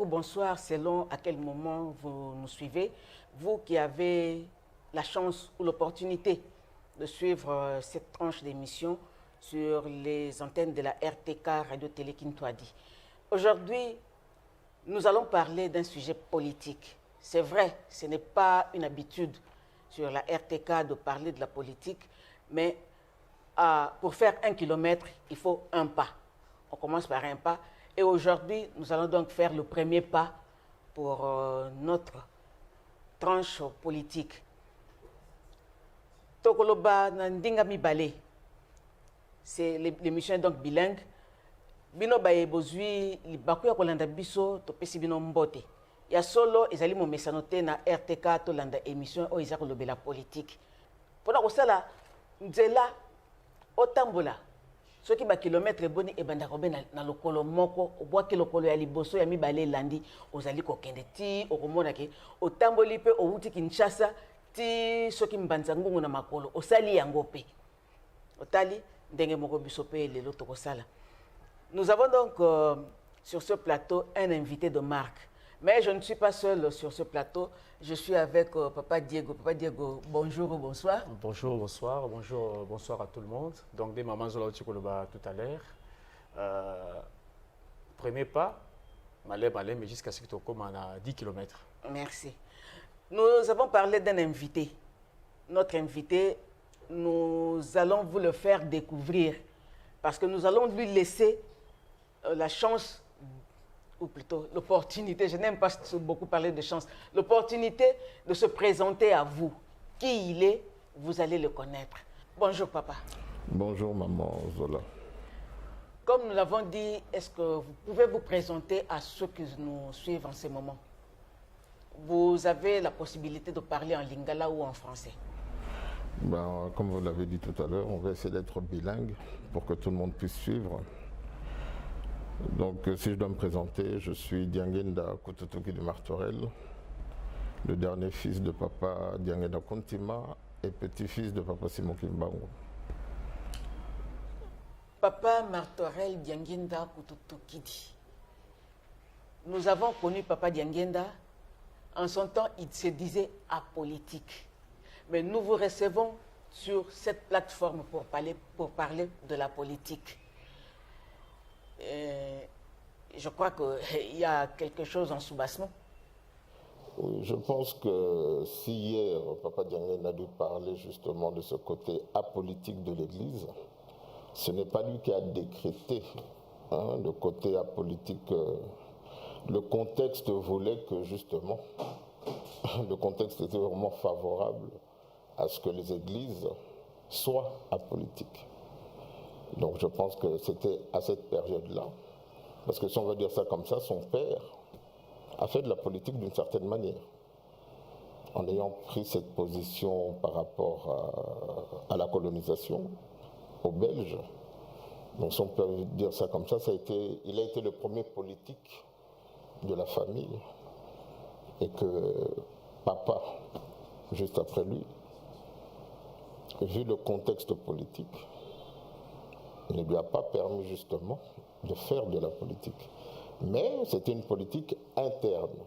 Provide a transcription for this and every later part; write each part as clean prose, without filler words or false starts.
ou bonsoir selon à quel moment vous nous suivez. Vous qui avez la chance ou l'opportunité de suivre cette tranche d'émission sur les antennes de la RTK Radio-Télé Kintwadi. Aujourd'hui, nous allons parler d'un sujet politique. C'est vrai, ce n'est pas une habitude sur la RTK de parler de la politique, mais pour faire 1 kilomètre, il faut un pas. On commence par un pas. Et aujourd'hui, nous allons donc faire le premier pas pour notre tranche politique. Tokoloba Nandinga Mibale, c'est l'émission donc bilingue. Bino baye bozui libakuya kolanda biso to pesi bino mbote. Ya solo ezali mo mesanote na RTK to landa émission o ezako lobela politique. Pona ko sala nzela otambola. Soki ba kilomètre boni e banda ko be na lokolo moko obwaki lokolo ya liboso ya mibale landi ozali ko kende ti okomona ke otamboli pe outi Kinshasa ti soki mbanza ngungu na makolo osali yango pe. Otali ndenge moko biso pe lelo to ko sala. Nous avons donc sur ce plateau un invité de marque. Mais je ne suis pas seul sur ce plateau. Je suis avec Papa Diego. Papa Diego, bonjour ou bonsoir. Bonjour, bonsoir. Bonjour, bonsoir à tout le monde. Donc, des mamans Zola Tchikoloba tout à l'heure. Premier pas, malé, mais jusqu'à ce que tu commences à 10 km. Merci. Nous avons parlé d'un invité. Notre invité, nous allons vous le faire découvrir. Parce que nous allons lui laisser la chance, ou plutôt l'opportunité, je n'aime pas beaucoup parler de chance, l'opportunité de se présenter à vous. Qui il est, vous allez le connaître. Bonjour papa. Bonjour maman Zola. Comme nous l'avons dit, est-ce que vous pouvez vous présenter à ceux qui nous suivent en ce moment? Vous avez la possibilité de parler en lingala ou en français? Ben, comme vous l'avez dit tout à l'heure, on va essayer d'être bilingue pour que tout le monde puisse suivre. Donc, si je dois me présenter, je suis Diangenda Kututuki de Martorell, le dernier fils de papa Diangenda Kontima et petit-fils de papa Simon Kimbango. Papa Martorell Diangenda Kututuki. Nous avons connu papa Diangenda. En son temps, il se disait apolitique. Mais nous vous recevons sur cette plateforme pour parler de la politique. Je crois qu'il y a quelque chose en soubassement. Oui, je pense que si hier, Papa Diangenda a dû parler justement de ce côté apolitique de l'Église, ce n'est pas lui qui a décrété le côté apolitique. Le contexte voulait que justement, le contexte était vraiment favorable à ce que les églises soient apolitiques. Donc je pense que c'était à cette période-là, parce que si on veut dire ça comme ça, son père a fait de la politique d'une certaine manière, en ayant pris cette position par rapport à la colonisation aux Belges. Donc si on peut dire ça comme ça, il a été le premier politique de la famille, et que papa, juste après lui, vu le contexte politique, ne lui a pas permis justement de faire de la politique. Mais c'était une politique interne.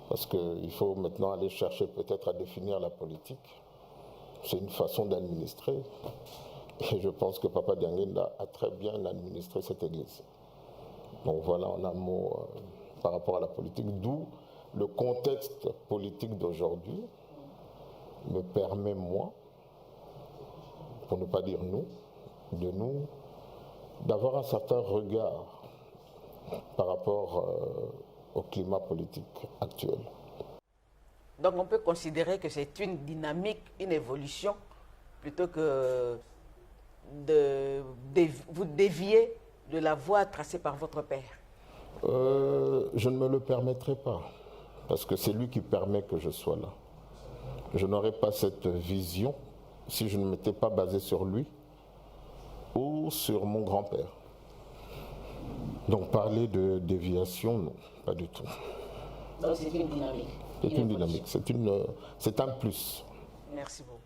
Parce qu'il faut maintenant aller chercher peut-être à définir la politique. C'est une façon d'administrer. Et je pense que Papa Diangenda a très bien administré cette église. Donc voilà en un mot par rapport à la politique, d'où le contexte politique d'aujourd'hui me permet, moi, pour ne pas dire nous, d'avoir un certain regard par rapport au climat politique actuel. Donc on peut considérer que c'est une dynamique, une évolution, plutôt que de vous dévier de la voie tracée par votre père. Je ne me le permettrai pas, parce que c'est lui qui permet que je sois là. Je n'aurais pas cette vision si je ne m'étais pas basé sur lui ou sur mon grand-père. Donc parler de déviation, non, pas du tout. Donc c'est une dynamique. C'est une dynamique, c'est un plus. Merci beaucoup.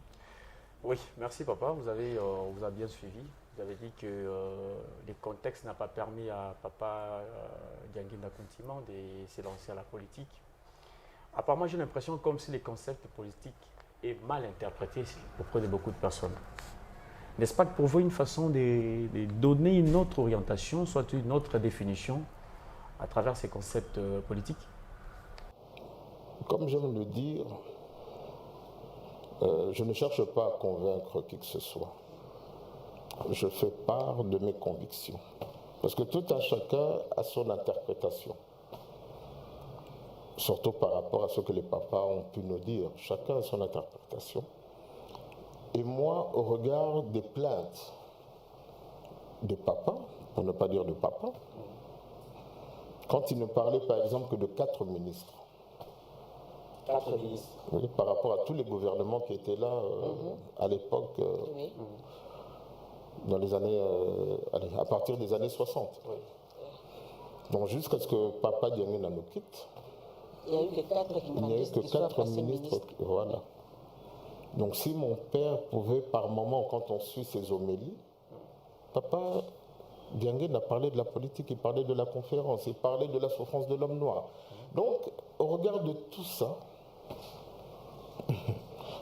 Oui, merci papa, vous avez vous a bien suivi. Vous avez dit que le contexte n'a pas permis à papa Diangué Ndakontima de s'élancer à la politique. Apparemment, j'ai l'impression comme si le concept politique est mal interprété auprès de beaucoup de personnes. N'est-ce pas pour vous une façon de donner une autre orientation, soit une autre définition à travers ces concepts politiques? Comme je viens de le dire, je ne cherche pas à convaincre qui que ce soit. Je fais part de mes convictions. Parce que tout un chacun a son interprétation. Surtout par rapport à ce que les papas ont pu nous dire. Chacun a son interprétation. Et moi, au regard des plaintes de papa, pour ne pas dire de papa, quand il ne parlait par exemple que de 4 ministres, 4 ministres. oui, par rapport à tous les gouvernements qui étaient là à l'époque, Oui. dans les années, à partir des années 60. Oui. Donc jusqu'à ce que papa Diangué nous quitte, Il n'y a eu que 4 il n'y a eu que 4 ministres. Voilà. Donc si mon père pouvait par moment, quand on suit ses homélies, papa Diangué n'a parlé de la politique, il parlait de la conférence, il parlait de la souffrance de l'homme noir. Donc au regard de tout ça,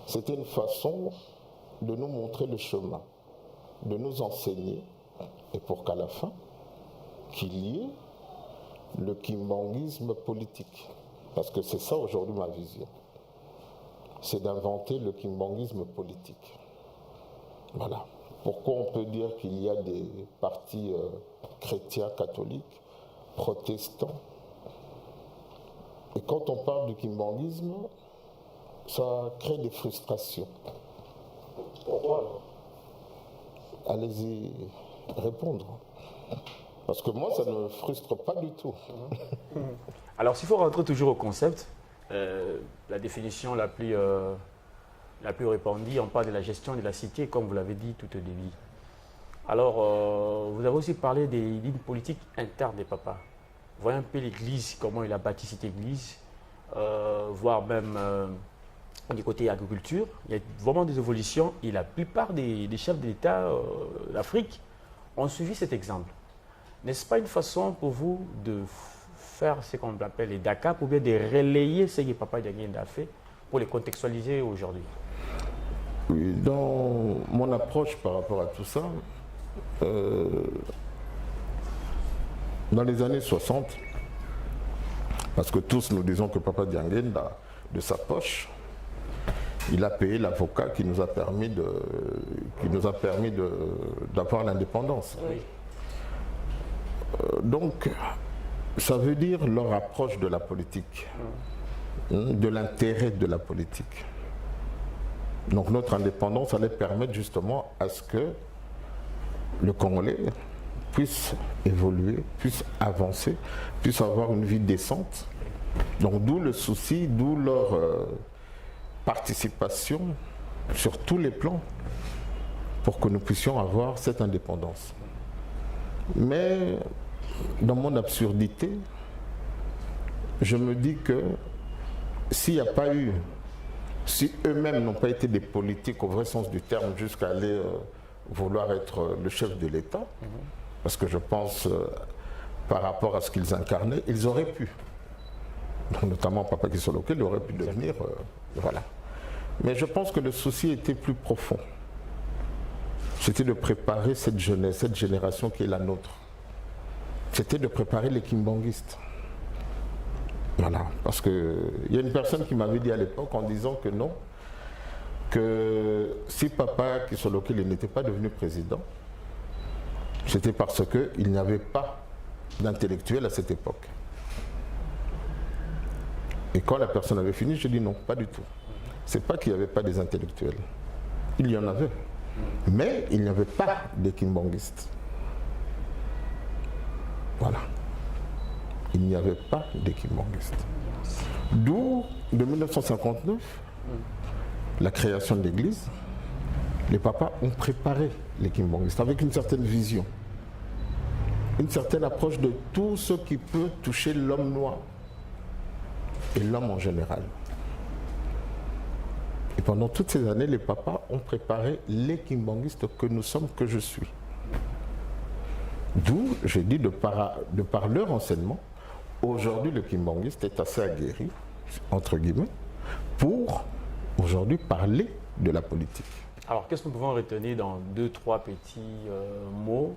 c'était une façon de nous montrer le chemin, de nous enseigner, et pour qu'à la fin, qu'il y ait le kimbanguisme politique. Parce que c'est ça aujourd'hui ma vision. C'est d'inventer le kimbanguisme politique. Voilà. Pourquoi on peut dire qu'il y a des partis chrétiens, catholiques, protestants. Et quand on parle du kimbanguisme, ça crée des frustrations. Pourquoi alors? Allez-y répondre. Parce que moi, ça ne me frustre pas du tout. Alors, s'il faut rentrer toujours au concept, la définition la plus répandue, on parle de la gestion de la cité, comme vous l'avez dit tout au début. Alors, vous avez aussi parlé d'une politique interne des papas. Voyez un peu l'Église, comment il a bâti cette Église, voire même du côté agriculture. Il y a vraiment des évolutions et la plupart des chefs d'État d'Afrique ont suivi cet exemple. N'est-ce pas une façon pour vous de faire ce qu'on appelle les DACA, pour bien de relayer ce que papa Diangué a fait pour les contextualiser aujourd'hui? Oui, dans mon approche par rapport à tout ça, dans les années 60, parce que tous nous disons que papa Diangué, de sa poche, il a payé l'avocat qui nous a permis d'avoir l'indépendance. Oui. Donc, ça veut dire leur approche de la politique, de l'intérêt de la politique. Donc notre indépendance allait permettre justement à ce que le Congolais puisse évoluer, puisse avancer, puisse avoir une vie décente. Donc d'où le souci, d'où leur participation sur tous les plans pour que nous puissions avoir cette indépendance. Mais dans mon absurdité, je me dis que s'il n'y a pas eu, si eux-mêmes n'ont pas été des politiques au vrai sens du terme jusqu'à aller vouloir être le chef de l'État, parce que je pense par rapport à ce qu'ils incarnaient, ils auraient pu. Donc, notamment Papa Kisoloke, il aurait pu devenir, voilà. Mais je pense que le souci était plus profond. C'était de préparer cette jeunesse, cette génération qui est la nôtre. C'était de préparer les kimbanguistes. Voilà, parce qu'il y a une personne qui m'avait dit à l'époque en disant que non, que si Papa Kisoloke n'était pas devenu président, c'était parce qu'il n'y avait pas d'intellectuels à cette époque. Et quand la personne avait fini, je dis non, pas du tout. C'est pas qu'il n'y avait pas des intellectuels. Il y en avait. Mais il n'y avait pas de kimbanguistes. Voilà. Il n'y avait pas de kimbanguistes. D'où, de 1959, la création de l'église, les papas ont préparé les kimbanguistes avec une certaine vision, une certaine approche de tout ce qui peut toucher l'homme noir et l'homme en général. Et pendant toutes ces années, les papas ont préparé les kimbanguistes que nous sommes, que je suis. D'où, j'ai dit, de par leur enseignement, aujourd'hui le kimbanguiste est assez aguerri, entre guillemets, pour aujourd'hui parler de la politique. Alors, qu'est-ce que nous pouvons retenir dans 2-3 petits mots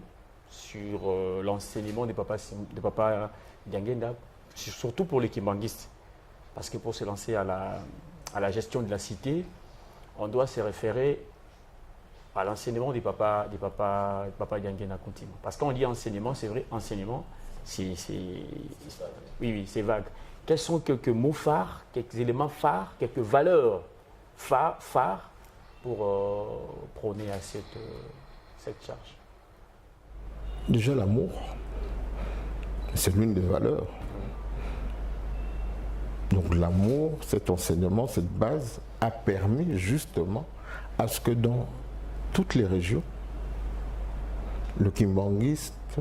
sur l'enseignement des papas Dianguenda, surtout pour les kimbanguistes? Parce que pour se lancer à la gestion de la cité, on doit se référer à l'enseignement des papas Dianguenda Countimo. Parce qu'on dit enseignement, c'est vrai, enseignement, oui, c'est vague. Quels sont quelques mots phares, quelques éléments phares, quelques valeurs phares pour prôner à cette charge? Déjà l'amour, c'est l'une des valeurs. Donc l'amour, cet enseignement, cette base a permis justement à ce que dans toutes les régions, le kimbanguiste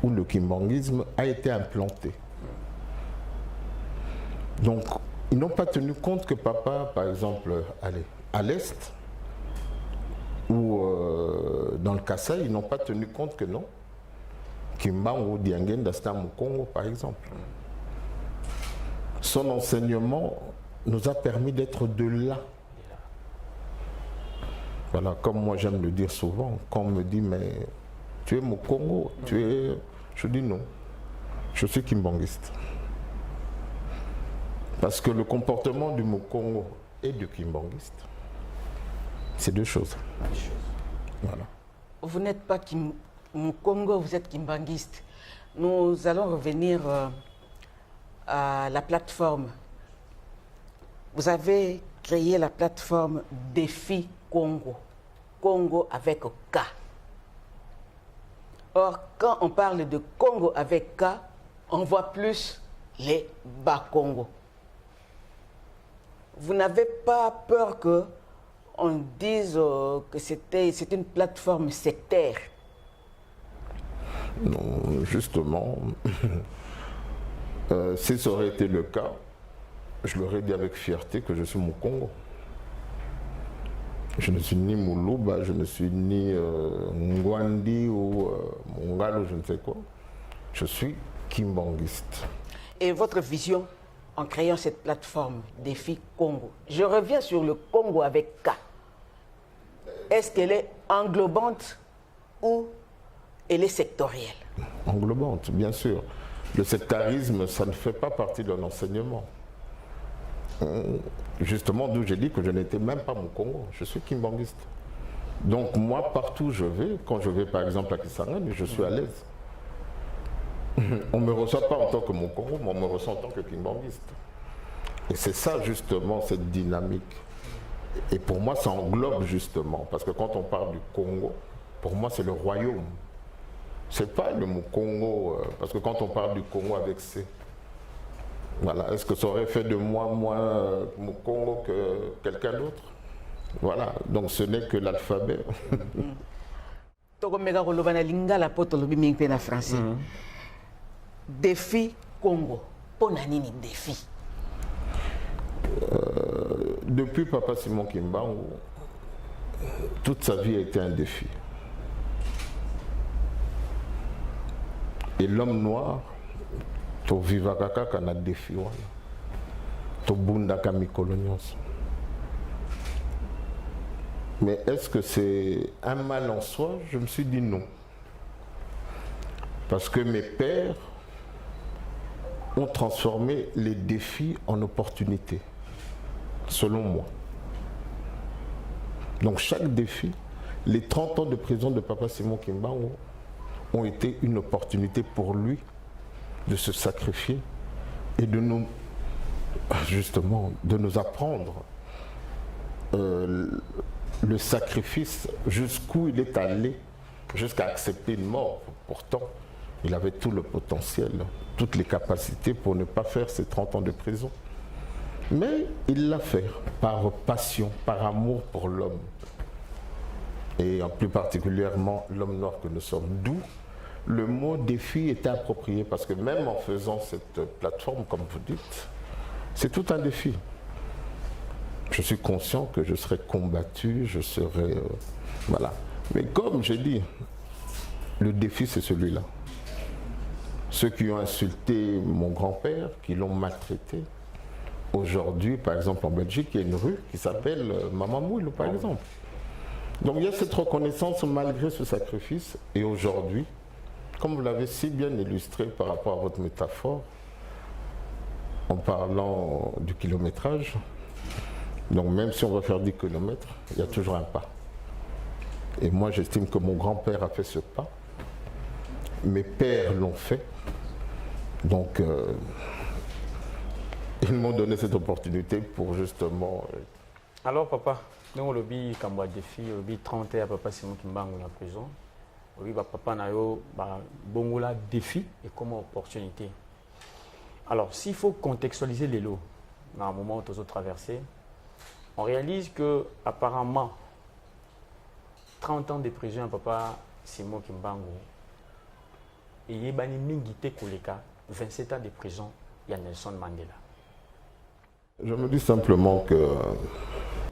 ou le kimbanguisme a été implanté. Donc ils n'ont pas tenu compte que papa, par exemple, à l'Est ou dans le Kassai, ils n'ont pas tenu compte que non, Kimbangu Dianguenda c'était au Congo, par exemple. Son enseignement nous a permis d'être de là. Voilà, comme moi j'aime le dire souvent, quand on me dit mais tu es Mukongo, je dis non, je suis kimbanguiste. Parce que le comportement du Mukongo et du kimbanguiste, c'est deux choses. Voilà. Vous n'êtes pas Mukongo, vous êtes kimbanguiste. Nous allons revenir à la plateforme. Vous avez créé la plateforme Défi Congo. Congo avec K. Or, quand on parle de Congo avec K, on voit plus les Bas-Congo. Vous n'avez pas peur qu'on dise que c'est une plateforme sectaire? Non, justement, si ça aurait été le cas, je l'aurais dit avec fierté que je suis Mukongo. Je ne suis ni Moulouba, je ne suis ni Ngwandi ou Mongalo, je ne sais quoi. Je suis kimbanguiste. Et votre vision en créant cette plateforme Défi Congo? Je reviens sur le Congo avec K. Est-ce qu'elle est englobante ou elle est sectorielle? Englobante, bien sûr. Le sectarisme, ça ne fait pas partie de l'enseignement. Justement, d'où j'ai dit que je n'étais même pas Mukongo, je suis kimbanguiste. Donc moi, partout où je vais, quand je vais par exemple à Kisangani, je suis à l'aise. On ne me reçoit pas en tant que Mukongo, mais on me reçoit en tant que kimbanguiste. Et c'est ça justement, cette dynamique. Et pour moi, ça englobe justement, parce que quand on parle du Congo, pour moi c'est le royaume. C'est pas le Mukongo, parce que quand on parle du Congo avec C, voilà, est-ce que ça aurait fait de moi moins Mukongo que quelqu'un d'autre? Voilà, donc ce n'est que l'alphabet. Défi Congo. Ponanini défi. Depuis Papa Simon Kimbangu, toute sa vie a été un défi. Et l'homme noir, to vivakaka kana défi wana, to bundaka mikolo nyonso. Mais est-ce que c'est un mal en soi? Je me suis dit non. Parce que mes pères ont transformé les défis en opportunités, selon moi. Donc chaque défi, les 30 ans de prison de Papa Simon Kimbangu ont été une opportunité pour lui de se sacrifier et de nous, justement, de nous apprendre le sacrifice, jusqu'où il est allé, jusqu'à accepter une mort. Pourtant, il avait tout le potentiel, toutes les capacités pour ne pas faire ces 30 ans de prison. Mais il l'a fait par passion, par amour pour l'homme. Et en plus particulièrement l'homme noir que nous sommes. D'où le mot défi était approprié, parce que même en faisant cette plateforme, comme vous dites, c'est tout un défi. je suis conscient que je serai combattu, je serai... voilà. Mais comme je dis, le défi c'est celui-là. Ceux qui ont insulté mon grand-père, qui l'ont maltraité, aujourd'hui, par exemple en Belgique, il y a une rue qui s'appelle Maman Mouilou, par exemple. Donc il y a cette reconnaissance malgré ce sacrifice. Et aujourd'hui, comme vous l'avez si bien illustré par rapport à votre métaphore, en parlant du kilométrage, donc même si on va faire 10 km, il y a toujours un pas. Et moi j'estime que mon grand-père a fait ce pas, mes pères l'ont fait, donc ils m'ont donné cette opportunité pour justement... Alors papa, nous lobby comme défi, lobby 30 ans papa Simon Kimbangu en prison. Oui, papa na yo bongola défi et comme opportunité. Alors s'il faut contextualiser les lots, dans un moment où tu as traversé, on réalise que apparemment 30 ans de prison à papa Simon Kimbangu et Yebani Mingite Koleka, 27 ans de prison, il y a Nelson Mandela. Je me dis simplement que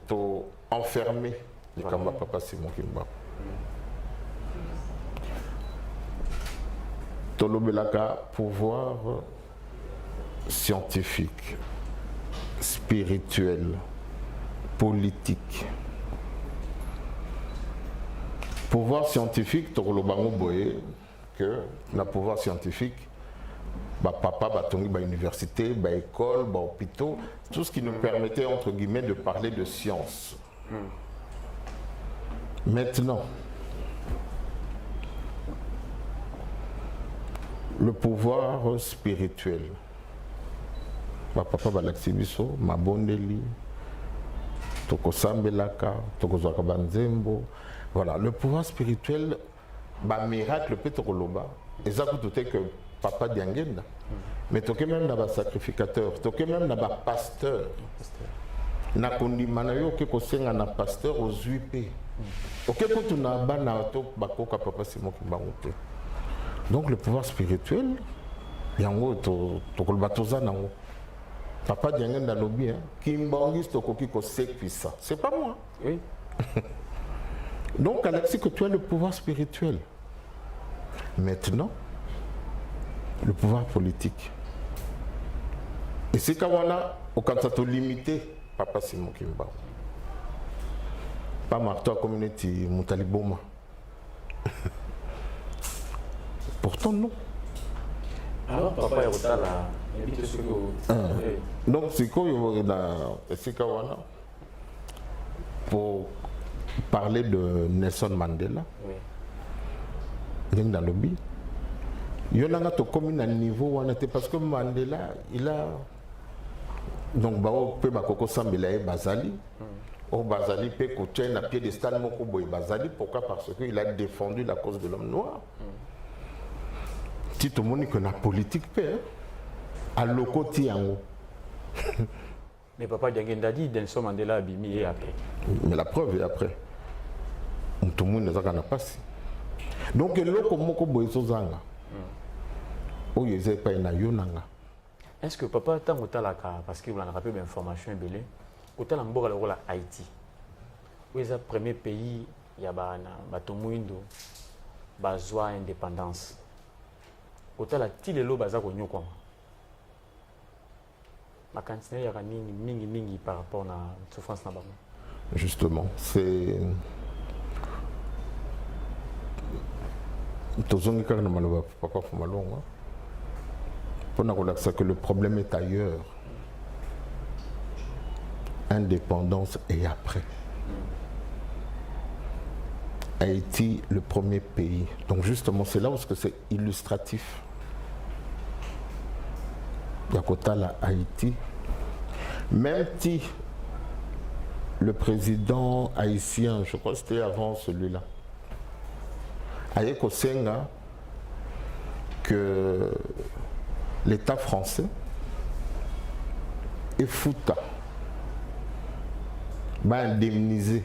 pour enfermer les Kamba Papa Simon Kimbangu. Tolobelaka, pouvoir scientifique, spirituel, politique. Pouvoir scientifique, Tolobango Boye, que le pouvoir scientifique, papa, batongi, université, école, hôpitaux, tout ce qui nous permettait, entre guillemets, de parler de science. Maintenant, le pouvoir spirituel. Papa Balaxibiso, Mabondeli, Tokosambelaka, Tokozwakabanzembo. Voilà, le pouvoir spirituel, miracle Petroloba. Et ça tout est que Papa Diangenda. Mais toke même dans sacrificateur, toke même dans pasteur. Na kondimanayo ke kosenga na pasteur aux UP. Ok, quand on a banato bakoka Papa Simon Kimbangu. Donc le pouvoir spirituel, yango tokolbatoza nango. Papa Diangenda lobby, Kimbangis tokoki ko sekvisa. C'est pas moi. Oui. Donc Alexis, que tu as le pouvoir spirituel. Maintenant, le pouvoir politique. Et c'est quand on a, au Kansato limité, Papa Simon Kimbangu. Pas Marto Community Moutaliboma. Pourtant, non. Alors, papa, il y a donc, c'est quoi pour parler de Nelson Mandela, dans le lobby, il y a un commune à niveau parce que Mandela, il a donc peut Bakoko Sambela et Bazali. Au Bazali peut coacher un piédestal Mokobo et Bazali. Pourquoi? Parce qu'il a défendu la cause de l'homme noir. Si tout le monde connaît la politique, à l'oko tiango. Mais papa Diangenda dit Nelson Mandela a bimi et après. Mais la preuve est après. Tout le monde ne sait pas passé. Donc, l'oko moko boiso zanga. Est-ce que papa tant autant la parce que vous en rappelez l'information belé autant la mboka la Haïti. Où est le premier pays il y a batomuindo bazwa indépendance. Autant la tilelo baza ko nyoko. Ma quantité ya mingi par rapport à la souffrance na bama. Justement, c'est tozongi kaka na maloba papa Fumalonga. Que le problème est ailleurs. Indépendance et après. Haïti, le premier pays. Donc justement, c'est là où c'est illustratif. Yakota la Haïti. Même si le président haïtien, je crois que c'était avant celui-là, Ayeko Senga, que l'État français et Fouta va indemniser.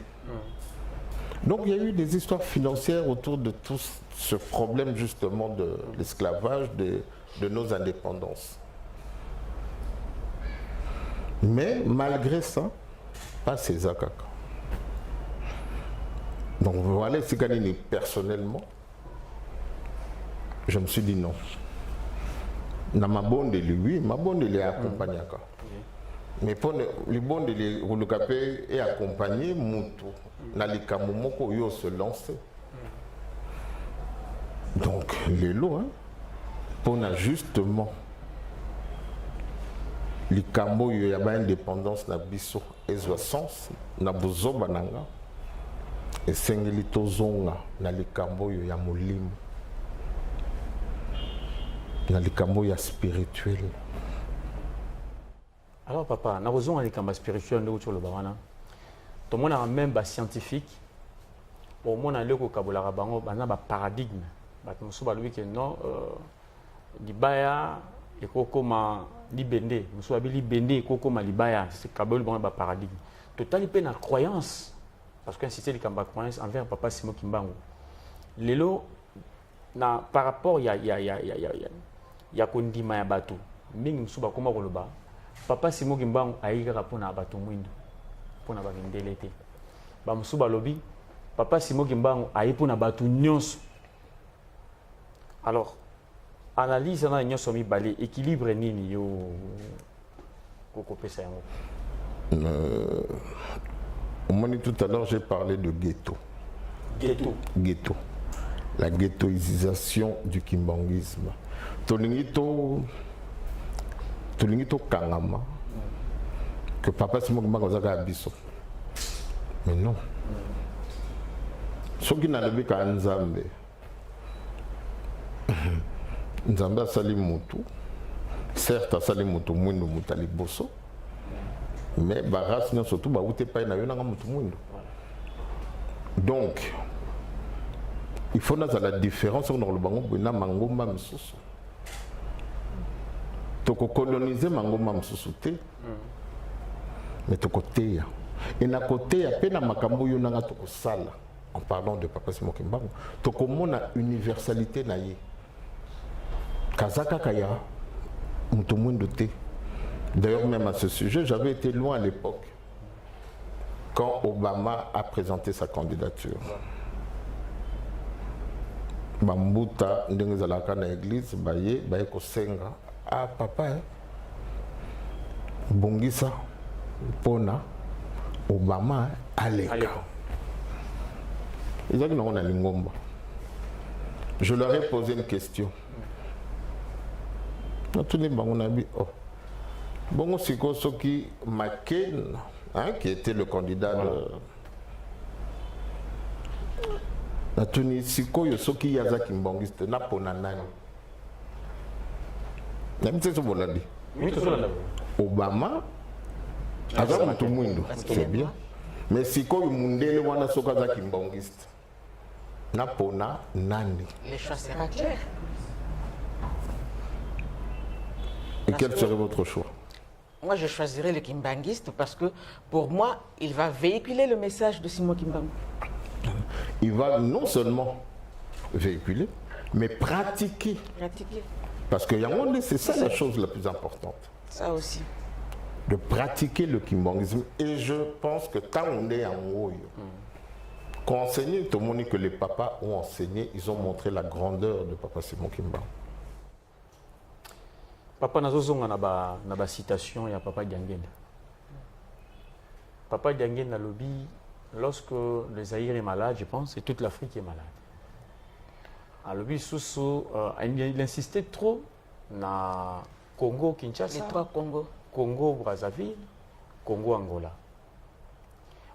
Donc il y a eu des histoires financières autour de tout ce problème justement de l'esclavage, de nos indépendances. Mais malgré ça, pas César Kaka. Donc voilà, personnellement, je me suis dit non. Na mabonde lui, mabonde les accompagné. Mais pour les bondes les relocapés et accompagner Moutou, na les kamomoko yo se lancer. Donc les lots, hein, pour justement les camo il y a une indépendance na biso et sens na bozoba nanga et sengeli tozonga na les camo il y a molimo na les camo ya spirituel. Alors papa, na besoin de camo spirituel de sur le bawana. Tout le monde a même bas scientifique. Au moins na le ko kabola bango bana ba paradigme. Bato musu ba lui que non libaya et kokoma libende, musu abi libende koko ma libaya, c'est kabol bon ba paradigme. Total pe na croyance parce qu'un système de kamba croyance envers papa Simon Kimbangu. Lelo na par rapport ya kondima ya bato. Mingi musu ba koma koloba. Papa Simon Kimbangu aïga pona bato mwindo. Pona ba vindelete. Ba musu ba lobi papa Simon Kimbangu aïe pona bato nyonso. Alors, analyse dans l'union somi balé équilibre nini yo koko pesa yango. Tout à l'heure j'ai parlé de ghetto. Ghetto. La ghettoisation du kimbanguisme. Tolingito kangama que papa Simon Kimbangu zaka abiso. Mais non. Ce qui n'a pas été Nzambe. Nzambe asali mutu, certes asali mutu mwindo mutali boso, mais baras n'a surtout ba ute pa na yona mutu mwindo. Donc il faut naza la différence entre le bango na mangomba msusu. Toko coloniser mangomba msusu te. Mais toko teya. Et na côté ya pena makambo yona nga toko sala. En parlant de papa Simon Kimbangu, toko mona universalité na ye. Kazaka Kaya, Moutoumouindoté. D'ailleurs, même à ce sujet, j'avais été loin à l'époque, quand Obama a présenté sa candidature. Bambuta, Ndengezalaka na église, Baye Kosenga. Ah, papa, hein? Bongisa, Pona, Obama, Aleka. Ils ont dit non, on a l'ingomba. Je leur ai posé une question. Tout le monde a dit, oh, bon, c'est Soki McCain, hein, qui était le candidat de la Tunisie, Soki Yazaki Mbongiste, Naponanani. Obama, Azam tout le monde, c'est bien. Mais si quoi Mundele wana Sokazaki Mbongiste, Napona Nani. Les choix sera clair. Et quel serait votre choix? Moi, je choisirais le kimbanguiste parce que pour moi, il va véhiculer le message de Simon Kimbangu. Il va non seulement véhiculer, mais pratiquer. Parce que c'est ça la chose la plus importante. Ça aussi. De pratiquer le kimbanguisme. Et je pense que tant on est en haut, quand on enseigne, tout le monde dit que les papas ont enseigné, ils ont montré la grandeur de papa Simon Kimbangu. Papa nazozonga na ba citation ya papa Diangenda. Papa Diangenda lobby lorsque le Zaïre est malade, je pense, et toute l'Afrique est malade. À lobby Soussou, il insistait trop na Congo Kinshasa. Les trois Congos. Congo Brazzaville, Congo Angola.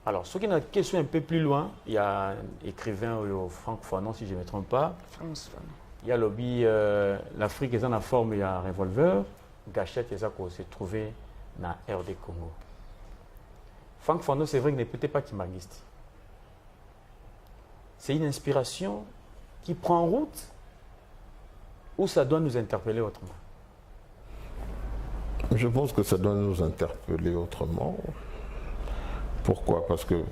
Alors, ce qui est une question un peu plus loin, il y a un écrivain Franck Fanon, si je ne me trompe pas. Il y a lobby l'Afrique est en forme, il y a un revolver, gâchette, il y a se trouvé dans RD Congo. Franck Fanon, c'est vrai qu'il n'est peut-être pas kimbanguiste. C'est une inspiration qui prend en route ou ça doit nous interpeller autrement? Je pense que ça doit nous interpeller autrement. Pourquoi? Parce que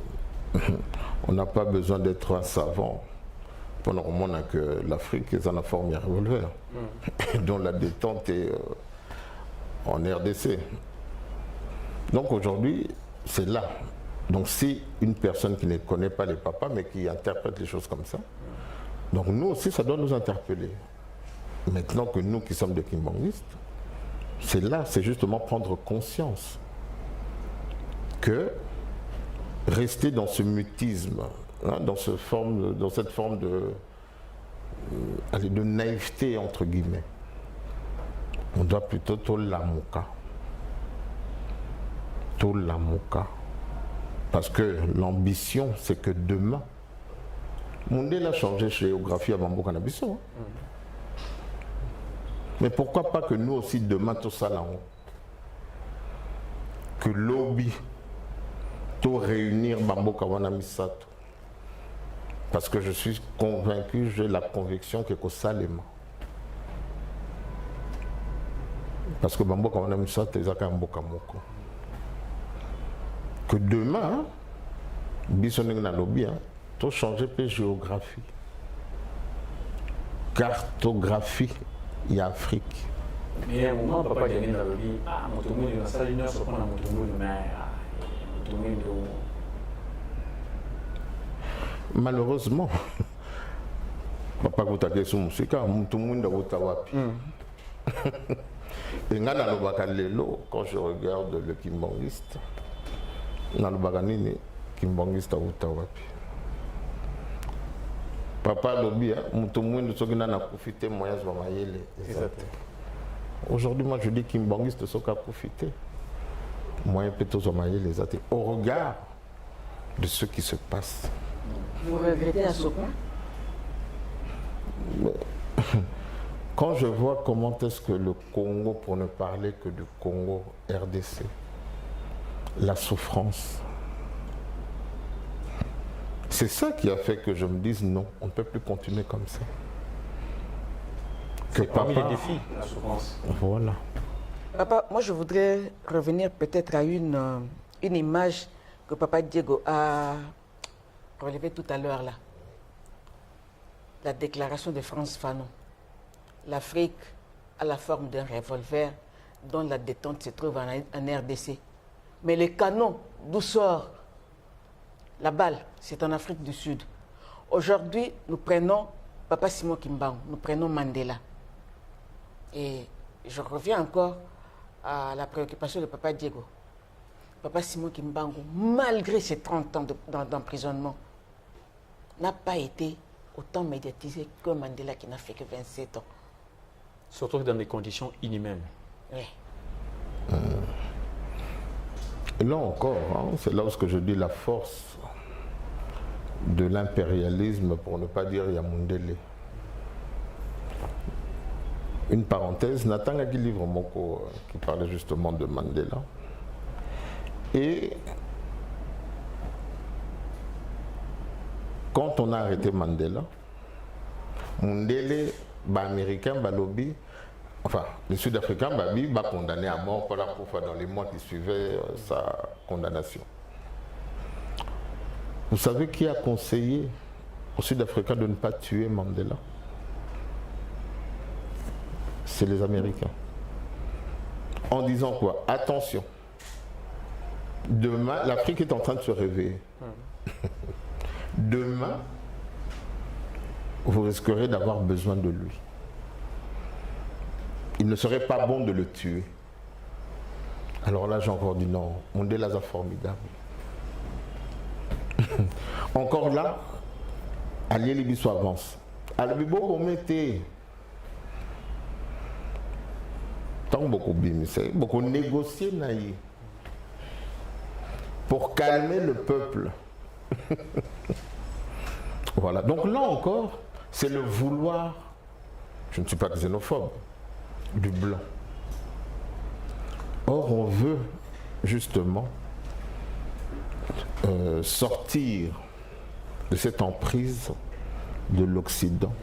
on n'a pas besoin d'être un savant. Pendant le moment que l'Afrique est en forme de revolver, dont la détente est en RDC. Donc aujourd'hui, c'est là. Donc c'est une personne qui ne connaît pas les papas, mais qui interprète les choses comme ça. Donc nous aussi, ça doit nous interpeller. Maintenant que nous qui sommes des kimbanguistes, c'est là, c'est justement prendre conscience que rester dans ce mutisme, hein, dans cette forme de naïveté, entre guillemets, on doit plutôt tout l'amoka. Parce que l'ambition, c'est que demain, Mundele a changé géographie à Bambo Canabiso. Hein. Mais pourquoi pas que nous aussi, demain, tout ça là, que lobby, tout réunir Bambo Kawana Misato. Parce que je suis convaincu, j'ai la conviction que c'est ça les mains. Parce que Bambo Kawana Misato, c'est un Mboka Moko. Que demain, Bissoning na lobby, tout changer de géographie. Cartographie, il y a Afrique. Mais à un moment, papa Diané na lobby, ah, mon tourmé de la salle d'union, se prend à mon tourmé de mer, mon tourmé de... Malheureusement, papa Goutake sous Moussika, tout le monde a Outawapi. Et quand je regarde le Kimbanguiste, dans le Baganini, Kimbanguiste à Outawapi. Papa Lobi, tout le monde a profité moyens de Mayele. Aujourd'hui, moi je dis Kimbanguiste a profité. Moyens plutôt de Mayele les athées. Au regard de ce qui se passe. Vous regrettez à ce point? Quand je vois comment est-ce que le Congo, pour ne parler que du Congo RDC, la souffrance, c'est ça qui a fait que je me dise non, on ne peut plus continuer comme ça. C'est parmi les défis, la souffrance. Voilà. Papa, moi je voudrais revenir peut-être à une image que Papa Diego a relevée tout à l'heure là. La déclaration de Frantz Fanon. L'Afrique a la forme d'un revolver dont la détente se trouve en RDC. Mais le canon d'où sort la balle, c'est en Afrique du Sud. Aujourd'hui, nous prenons Papa Simon Kimbangu, nous prenons Mandela. Et je reviens encore à la préoccupation de Papa Diego. Papa Simon Kimbangu, malgré ses 30 ans d'emprisonnement, n'a pas été autant médiatisé que Mandela qui n'a fait que 27 ans. Surtout dans des conditions inhumaines. Oui. Et là encore, hein, c'est là où je dis la force de l'impérialisme, pour ne pas dire Yamundele. Une parenthèse, Nathan Gagi livre Moko qui parlait justement de Mandela. Et quand on a arrêté Mandela, Mundele, américain, lobby, enfin, les Sud-Africains, condamné à mort pour la fois dans les mois qui suivaient sa condamnation. Vous savez qui a conseillé aux Sud-Africains de ne pas tuer Mandela? C'est les Américains. En disant quoi? Attention, demain, l'Afrique est en train de se réveiller. Demain, vous risquerez d'avoir besoin de lui. Il ne serait pas bon de le tuer. Alors là, j'ai encore dit non. Mandela est formidable. Encore là, Alié Libiso avance. Alibibo, on mettait. Tant beaucoup bimissé, beaucoup négocié naïe. Pour calmer le peuple. Voilà. Donc là encore, c'est le vouloir, je ne suis pas xénophobe, du blanc. Or, on veut justement sortir de cette emprise de l'Occident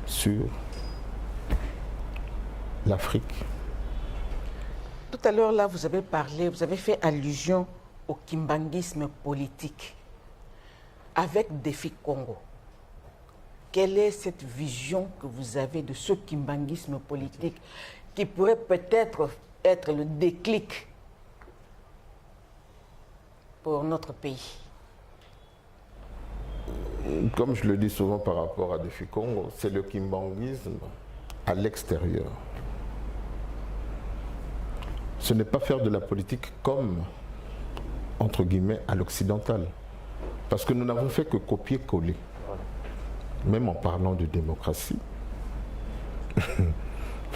sur l'Afrique. Tout à l'heure, là, vous avez parlé, vous avez fait allusion au kimbanguisme politique avec Défi Congo. Quelle est cette vision que vous avez de ce kimbanguisme politique qui pourrait peut-être être le déclic pour notre pays? Comme je le dis souvent par rapport à Défi Congo, c'est le kimbanguisme à l'extérieur. Ce n'est pas faire de la politique comme, entre guillemets, à l'occidental. Parce que nous n'avons fait que copier-coller. Même en parlant de démocratie,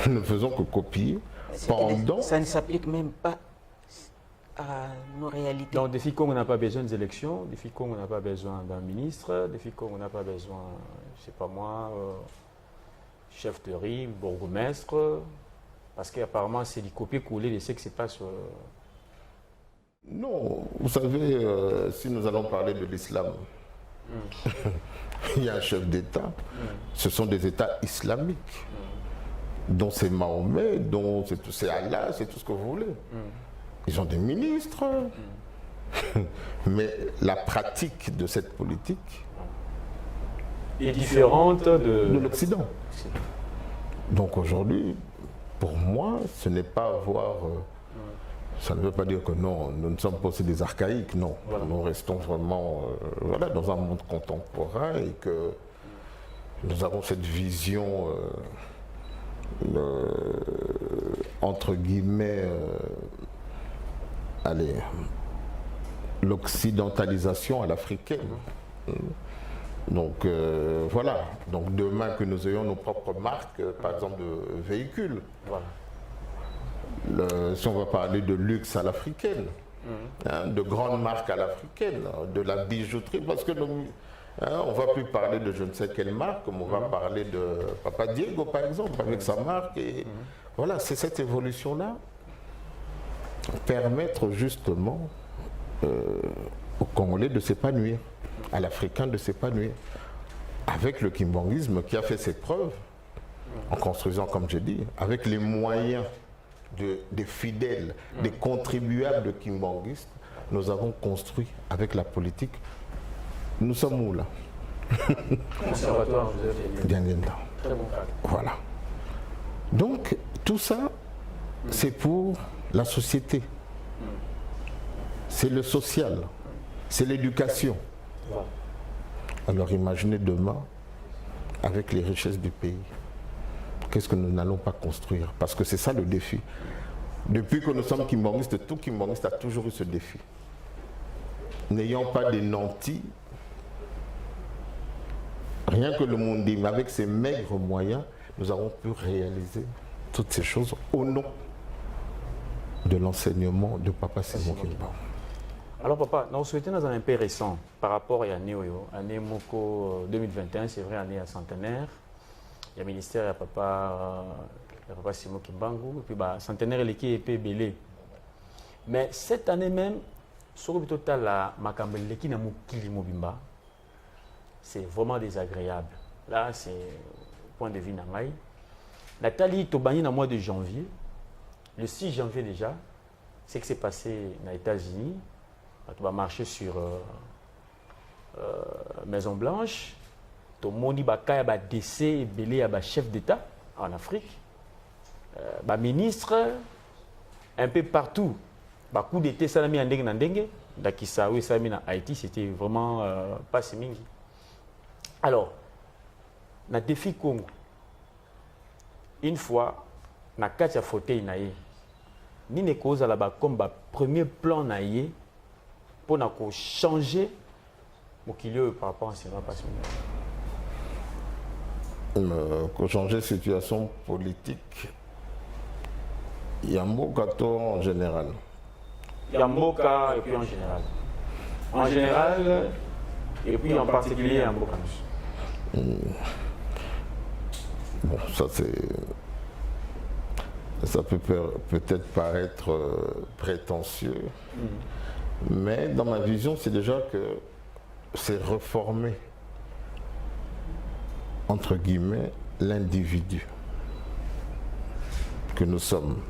nous ne faisons que copier pendant... Ça ne s'applique même pas à nos réalités. Donc, Défi Congo n'a pas besoin des élections, Défi Congo n'a pas besoin d'un ministre, Défi Congo n'a pas besoin, je ne sais pas moi, chef de riz, bourgmestre, parce qu'apparemment c'est du copier-coller de ce qui se passe. Non, vous savez, si nous allons parler de l'islam, il y a un chef d'État, ce sont des États islamiques, dont c'est Mahomet, dont c'est Allah, c'est tout ce que vous voulez. Ils ont des ministres, mais la pratique de cette politique est différente de l'Occident. Donc aujourd'hui, pour moi, ce n'est pas avoir... ça ne veut pas dire que non, nous ne sommes pas aussi des archaïques, non. Voilà. Nous restons vraiment voilà, dans un monde contemporain et que nous avons cette vision, entre guillemets, allez, l'occidentalisation à l'africaine. Donc voilà, donc demain que nous ayons nos propres marques, par exemple de véhicules. Voilà. Si on va parler de luxe à l'africaine, de grandes marques à l'africaine, de la bijouterie, parce que on ne va plus parler de je ne sais quelle marque, mais on va parler de Papa Diego par exemple, avec sa marque. Et voilà, c'est cette évolution-là, permettre justement aux Congolais de s'épanouir, à l'Africain de s'épanouir, avec le kimbanguisme qui a fait ses preuves, en construisant, comme j'ai dit, avec les moyens des fidèles, des contribuables kimbanguistes, nous avons construit avec la politique. Nous sommes où là? Conservatoire Joseph Dianguenda. Très bon cadre. Voilà. Donc, tout ça, c'est pour la société. C'est le social. C'est l'éducation. Alors imaginez demain, avec les richesses du pays, qu'est-ce que nous n'allons pas construire? Parce que c'est ça le défi. Depuis que nous sommes kimbanguistes, tout kimbanguiste a toujours eu ce défi. N'ayant pas des nantis, rien que le monde dit, mais avec ces maigres moyens, nous avons pu réaliser toutes ces choses au nom de l'enseignement de Papa Simon Kimbangu. Alors papa, nous souhaitons dans un peu récent par rapport à l'année Moko 2021, c'est vrai, année à centenaire. Il y a le ministère, il y a Papa Simon Kimbangu, et puis bah, centenaire et l'équipe est belé. Mais cette année même, sur le total, la Makambeleki na Mukili Mobimba, c'est vraiment désagréable. Là, c'est point de vue Nangaï. La Tali Tobani, dans le mois de janvier, le 6 janvier déjà, c'est que c'est passé aux États-Unis. Tu vas marcher sur Maison Blanche. Tu as un décès et belé à chef d'État en Afrique. Ministre, un peu partout. Coup d'été, ça a mis en dengue. Dakisaoui, ça a mis en Haïti, c'était vraiment pas si mingi. Alors, na défi Congo, une fois, na katia fauteuil naïe, ni ne cause à la bas comme premier plan naïe pour changer mon kilo par rapport à ce qui va passer. Pour changer la situation politique, il y a un mot gâteau en général. Il y a un mot et puis en général. En général, et puis en particulier un mot. Bon, ça peut peut-être paraître prétentieux, mais dans ma vision, c'est déjà que c'est reformer, entre guillemets, l'individu que nous sommes.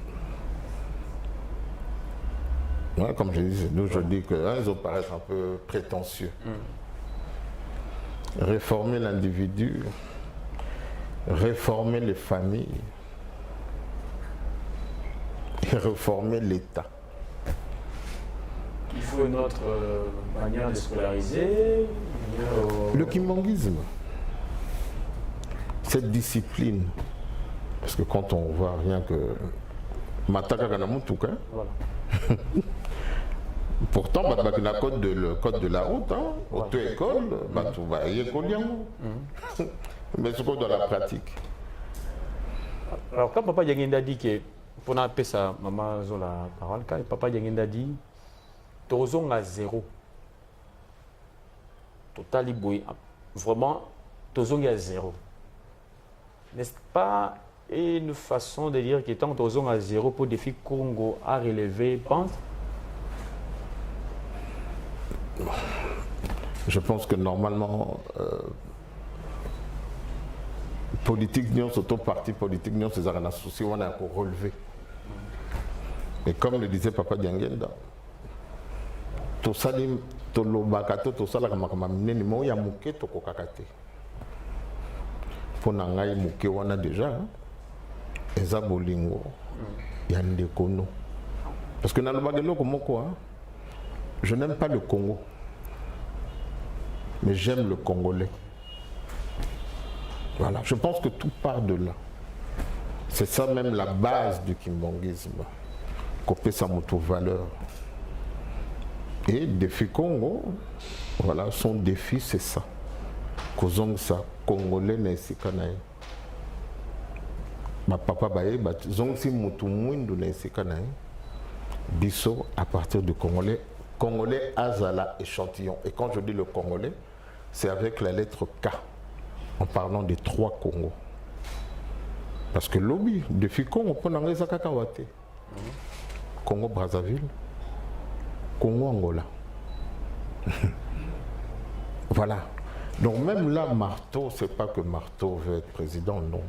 Ouais, comme je disais, nous je dis que ils ont paraître un peu prétentieux. Réformer l'individu, réformer les familles et réformer l'État. faut une autre manière de scolariser. Le kimbanguisme, cette discipline, parce que quand on voit rien que Mataka Kanamutuka, voilà. pourtant, le code de la route, auto-école, mais ce qu'on dans la pratique. Alors, quand Papa Diangenda dit que, pour appeler ça, maman Zola parole, quand Papa Diangenda dit, Tozong à zéro. Total, vraiment, Tozong à zéro. N'est-ce pas une façon de dire que tant Tozong à zéro pour le défi Congo à relever, pense? Je pense que normalement, politique, surtout parti politique, c'est un associé, on a pour relever. Et comme le disait Papa Diangenda, tout ça, tout ça, il y a mouké, tout kokakate. Pour nangai mouké, on a déjà, Eza Bolingo, il y a des kono. Parce que dans le bagelo, comme quoi, je n'aime pas le Congo, mais j'aime le Congolais. Voilà, je pense que tout part de là. C'est ça même la base du kimbanguisme. Couper sa moto-valeur. Et défi Congo, voilà, son défi c'est ça. Kozong sa Congolais n'est sikanaï. Ma papa baye, zong si moto mwindu n'est sikanaï. Bisso à partir du Congolais. Congolais Azala échantillon. Et quand je dis le Congolais, c'est avec la lettre K. En parlant des 3 Congos. Parce que lobby, depuis Congo, on peut en aller à Kakawate. Congo Brazzaville, Congo Angola. Voilà. Donc même là, Marteau, c'est pas que Marteau veut être président, non.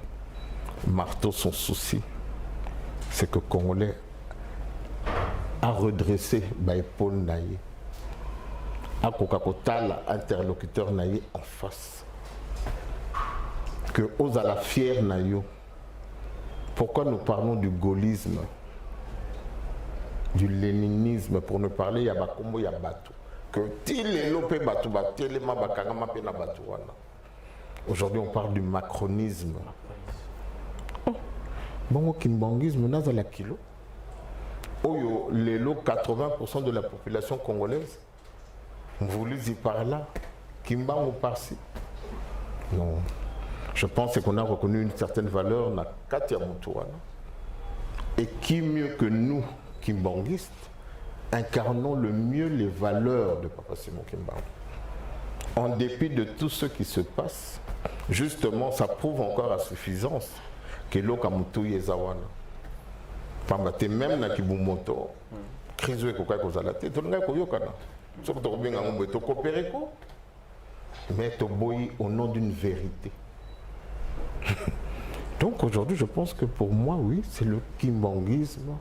Marteau, son souci, c'est que Congolais a redressé Paul Naye. A Coca-Cola, interlocuteur Naye en face. Que aux à la fière Nayo. Pourquoi nous parlons du gaullisme, du léninisme, pour ne parler, il y a Bakombo, il y a Batou. Que aujourd'hui, on parle du macronisme. Bon, au kimbanguisme, n'a la kilo. Oh, les lots, 80% de la population congolaise, vous lisez par là, Kimbango par-ci. Non. Je pense qu'on a reconnu une certaine valeur dans Katia Moutouana. Et qui mieux que nous, kimbanguistes, incarnons le mieux les valeurs de Papa Simon Kimbangu. En dépit de tout ce qui se passe, justement, ça prouve encore à suffisance que l'Oka Moutou Yezawana. Pambate même na Kibumoto, Krizo et Koka Kozalate, tout le monde est Koyokana. Sauf que tu as bien coopéré, mais tu as au nom d'une vérité. Donc aujourd'hui, je pense que pour moi, oui, c'est le kimbanguisme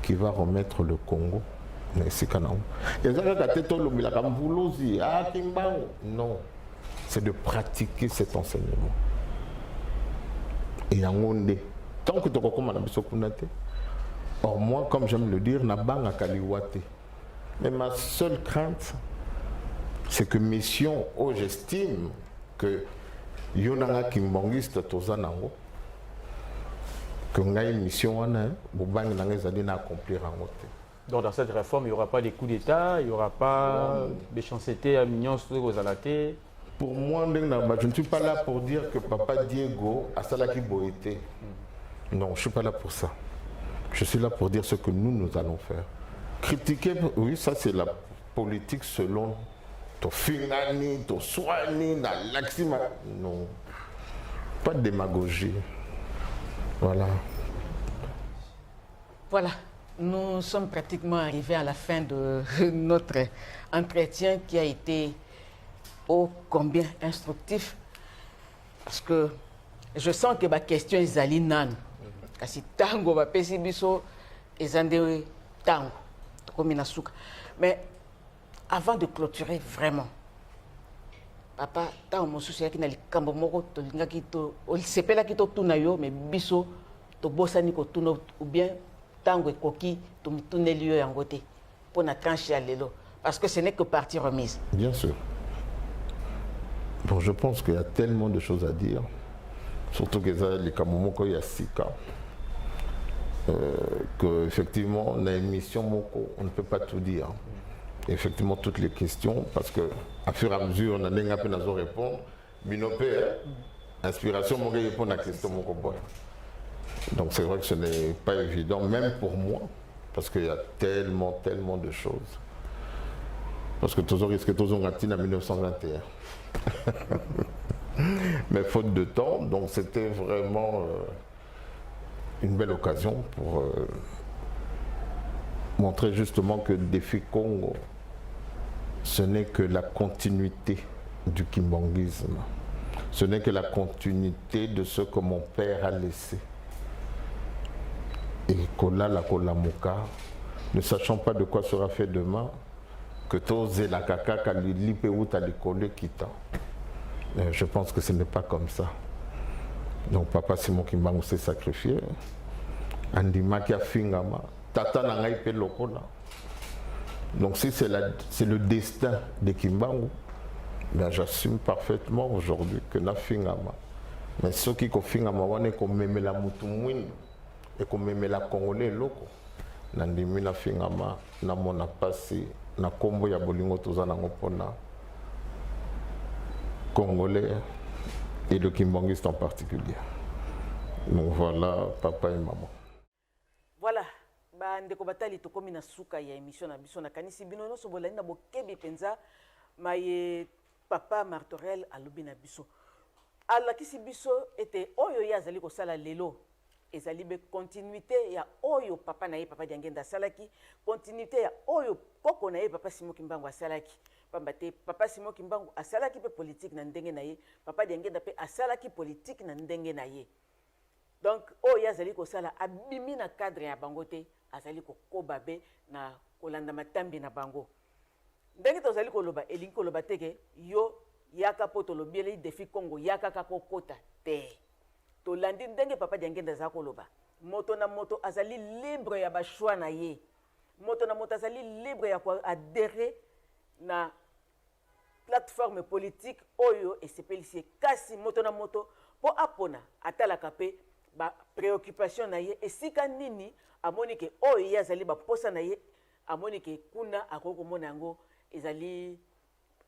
qui va remettre le Congo. Mais c'est non, c'est de pratiquer cet enseignement. Et tant que tu as or moi, comme j'aime le dire, n'a Kaliwate. Mais ma seule crainte, c'est que mission, j'estime que Yonanga Kimbangiste Tozanango, que nous avons une mission, nous allons accomplir en côté. Donc dans cette réforme, il n'y aura pas des coups d'État, il n'y aura pas des chancetés à Mignon aux Alatés. Pour moi, je ne suis pas là pour dire que Papa Diego a Salaki Boété. Non, je ne suis pas là pour ça. Je suis là pour dire ce que nous allons faire. Critiquer, oui, ça c'est la politique selon ton finani, ton soigné, l'axima. Non, pas de démagogie. Voilà. Voilà, nous sommes pratiquement arrivés à la fin de notre entretien qui a été ô combien instructif. Parce que je sens que ma question est Zalinan. Kasi tango va pesi biso ezande tango comme inasuka. Mais avant de clôturer vraiment, papa, tango mosusu yaki na likambo moko to lingaki to sepela ki to tuna yo mais biso to bosani ko tuna ou bien tango ekoki to mutuneli yo yango te pona tranche ya lelo Parce que ce n'est que partie remise. Bien sûr. Bon, je pense qu'il y a tellement de choses à dire, surtout que les Kamomoko y a 6 cas, qu'effectivement, dans l'émission Moko, on ne peut pas tout dire. Effectivement, toutes les questions, parce qu'à fur et à mesure, on a des gens qui répondre. Binopé, inspiration, on répond à la question Moko. Donc c'est vrai que ce n'est pas évident, même pour moi, parce qu'il y a tellement de choses. Parce que toujours risque toujours raté en 1921. Mais faute de temps, donc c'était vraiment une belle occasion pour montrer justement que Défi Congo, ce n'est que la continuité du kimbanguisme. Ce n'est que la continuité de ce que mon père a laissé. Et Kola la Kolamuka, ne sachant pas de quoi sera fait demain, que tous la kaka kalilipe ou talikole kita. Je pense que ce n'est pas comme ça. Donc papa Simon Kimbangu s'est sacrifié. Andima qui a fingama, tata nangai pe lokola. Donc si c'est le destin de Kimbangu, ben j'assume parfaitement aujourd'hui que na fingama. Mais ceux qui ko fingama wane ko meme la mutumwin et ko meme la congolais loko. Nandimi na fingama na mona passé na kombo ya bolingo tozana ngopona congolais et le kimbanguiste en particulier. Donc voilà papa et maman. Voilà. Ndeko batali tokomi na suka ya émission na biso na kanisi bino nyonso bolani na bokebi penza maye papa Martorel alobi na biso alakisi biso ete oyo ya azali kosala lelo ezali be continuité ya oyo papa na ye papa Diangenda asalaki, continuité ya oyo koko na ye papa Simon Kimbangu asalaki. Pamba te papa Simon Kimbangu asalaki pe politique na ndenge na ye, papa Diangenda pe asalaki politique na ndenge na ye. Donc oyo azali kosala abimi na cadre ya bango te, azali kokoba be na kolanda matambi na bango. Ndenge tozali koloba elingi koloba teke yo yaka po tolobieli Défi Congo yaka kakokota te. Tolandi ndenge papa Diangenda za koloba. Moto na moto azali libre ya ba choix na ye. Moto na moto azali libre ya ko adhérer na plateforme politique oyo esepelisi kasi moto na moto po apona atalaka pe ba préoccupation na ye esika nini amoni ke oyo ye azali ba posa na ye amoni ke kuna akoko mona yango ezali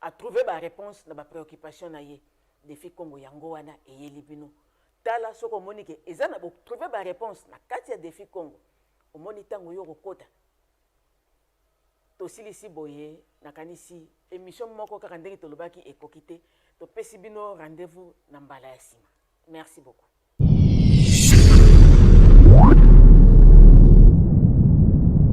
a trouver ba réponse na ba préoccupation na ye. Défi Congo yango wana eyeli bino tala soko omoni ke eza na bo trouver ba réponse na kati ya Défi Congo omoni tango yo kokota tosilisi boye nakanisi émission moko kaka ndenge tolobaki ekokite topesi bino rendez-vous na mbala ya sima. Merci beaucoup.